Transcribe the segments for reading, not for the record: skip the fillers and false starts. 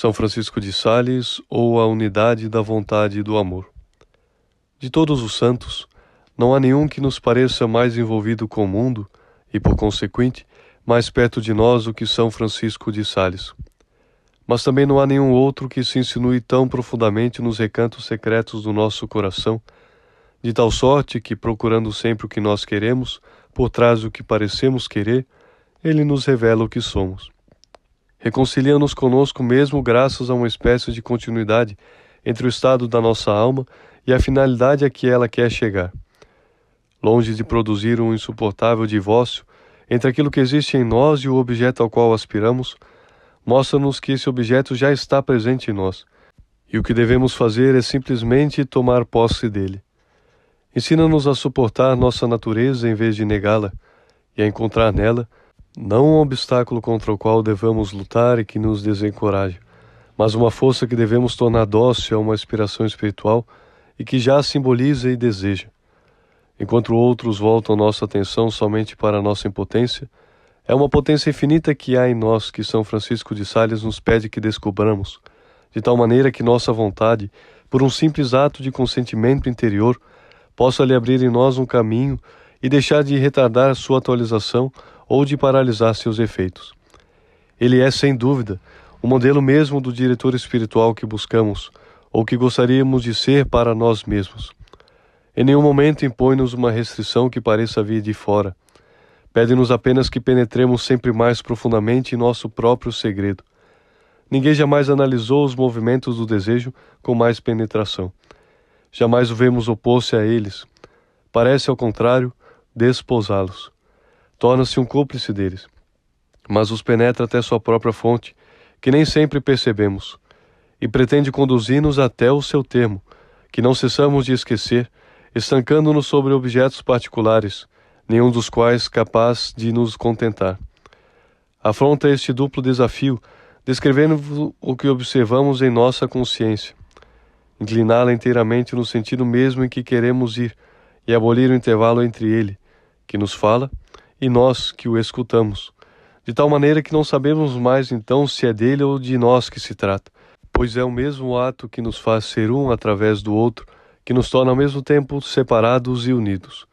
São Francisco de Sales ou a unidade da vontade do amor. De todos os santos, não há nenhum que nos pareça mais envolvido com o mundo e, por consequente, mais perto de nós do que São Francisco de Sales. Mas também não há nenhum outro que se insinue tão profundamente nos recantos secretos do nosso coração, de tal sorte que, procurando sempre o que nós queremos, por trás do que parecemos querer, ele nos revela o que somos. Reconcilia-nos conosco mesmo graças a uma espécie de continuidade entre o estado da nossa alma e a finalidade a que ela quer chegar. Longe de produzir um insuportável divórcio entre aquilo que existe em nós e o objeto ao qual aspiramos, mostra-nos que esse objeto já está presente em nós, e o que devemos fazer é simplesmente tomar posse dele. Ensina-nos a suportar nossa natureza em vez de negá-la, e a encontrar nela não um obstáculo contra o qual devamos lutar e que nos desencoraje, mas uma força que devemos tornar dócil a uma aspiração espiritual e que já a simboliza e deseja. Enquanto outros voltam nossa atenção somente para a nossa impotência, é uma potência infinita que há em nós que São Francisco de Sales nos pede que descobramos, de tal maneira que nossa vontade, por um simples ato de consentimento interior, possa lhe abrir em nós um caminho e deixar de retardar sua atualização ou de paralisar seus efeitos. Ele é, sem dúvida, o modelo mesmo do diretor espiritual que buscamos, ou que gostaríamos de ser para nós mesmos. Em nenhum momento impõe-nos uma restrição que pareça vir de fora. Pede-nos apenas que penetremos sempre mais profundamente em nosso próprio segredo. Ninguém jamais analisou os movimentos do desejo com mais penetração. Jamais o vemos opor-se a eles. Parece, ao contrário, desposá-los. Torna-se um cúmplice deles, mas os penetra até sua própria fonte, que nem sempre percebemos, e pretende conduzir-nos até o seu termo, que não cessamos de esquecer, estancando-nos sobre objetos particulares, nenhum dos quais capaz de nos contentar. Afronta este duplo desafio, descrevendo o que observamos em nossa consciência, incliná-la inteiramente no sentido mesmo em que queremos ir, e abolir o intervalo entre ele, que nos fala, e nós que o escutamos, de tal maneira que não sabemos mais então se é dele ou de nós que se trata, pois é o mesmo ato que nos faz ser um através do outro, que nos torna ao mesmo tempo separados e unidos.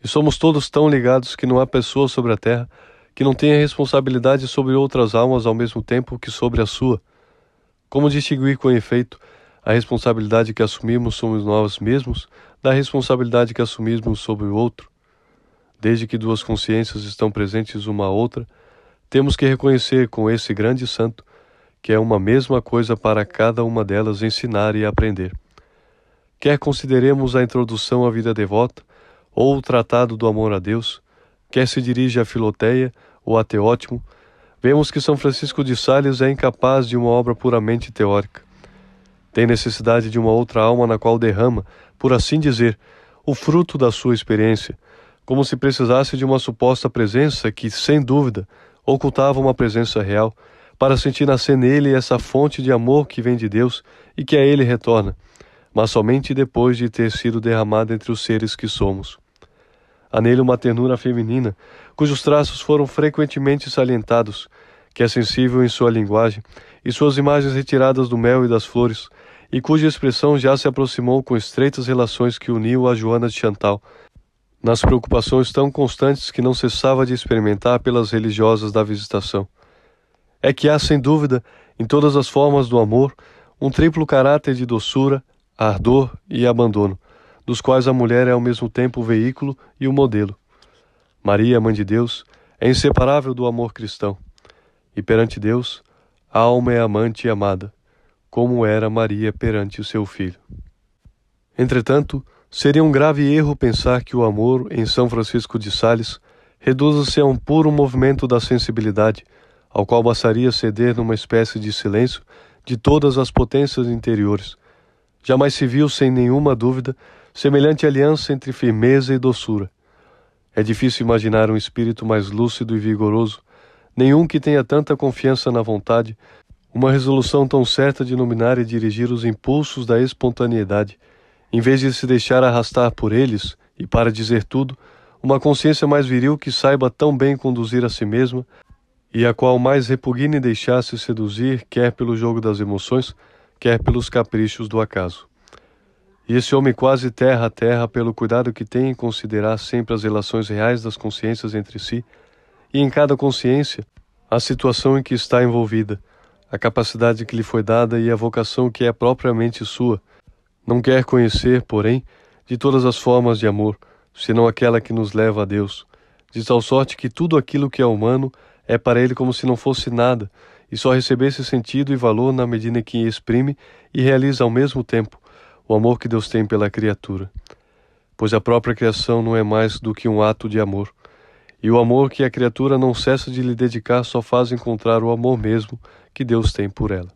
E somos todos tão ligados que não há pessoa sobre a terra que não tenha responsabilidade sobre outras almas ao mesmo tempo que sobre a sua. Como distinguir com efeito a responsabilidade que assumimos sobre nós mesmos da responsabilidade que assumimos sobre o outro? Desde que duas consciências estão presentes uma à outra, temos que reconhecer com esse grande santo que é uma mesma coisa para cada uma delas ensinar e aprender. Quer consideremos a introdução à vida devota, ou o tratado do amor a Deus, quer se dirige a Filoteia ou a Teótimo, vemos que São Francisco de Sales é incapaz de uma obra puramente teórica. Tem necessidade de uma outra alma na qual derrama, por assim dizer, o fruto da sua experiência, como se precisasse de uma suposta presença que, sem dúvida, ocultava uma presença real, para sentir nascer nele essa fonte de amor que vem de Deus e que a ele retorna, mas somente depois de ter sido derramada entre os seres que somos. Há nele uma ternura feminina, cujos traços foram frequentemente salientados, que é sensível em sua linguagem e suas imagens retiradas do mel e das flores, e cuja expressão já se aproximou com estreitas relações que uniu a Joana de Chantal, nas preocupações tão constantes que não cessava de experimentar pelas religiosas da Visitação. É que há, sem dúvida, em todas as formas do amor, um triplo caráter de doçura, ardor e abandono, dos quais a mulher é ao mesmo tempo o veículo e o modelo. Maria, Mãe de Deus, é inseparável do amor cristão, e perante Deus, a alma é amante e amada, como era Maria perante o seu Filho. Entretanto, seria um grave erro pensar que o amor, em São Francisco de Sales, reduza-se a um puro movimento da sensibilidade, ao qual bastaria ceder numa espécie de silêncio de todas as potências interiores. Jamais se viu, sem nenhuma dúvida, semelhante aliança entre firmeza e doçura. É difícil imaginar um espírito mais lúcido e vigoroso, nenhum que tenha tanta confiança na vontade, uma resolução tão certa de dominar e dirigir os impulsos da espontaneidade, em vez de se deixar arrastar por eles, e para dizer tudo, uma consciência mais viril que saiba tão bem conduzir a si mesma e a qual mais repugna deixar-se seduzir, quer pelo jogo das emoções, quer pelos caprichos do acaso. E esse homem quase terra a terra pelo cuidado que tem em considerar sempre as relações reais das consciências entre si, e em cada consciência a situação em que está envolvida, a capacidade que lhe foi dada e a vocação que é propriamente sua. Não quer conhecer, porém, de todas as formas de amor, senão aquela que nos leva a Deus, de tal sorte que tudo aquilo que é humano é para ele como se não fosse nada, e só recebesse sentido e valor na medida em que exprime e realiza ao mesmo tempo o amor que Deus tem pela criatura. Pois a própria criação não é mais do que um ato de amor, e o amor que a criatura não cessa de lhe dedicar só faz encontrar o amor mesmo que Deus tem por ela.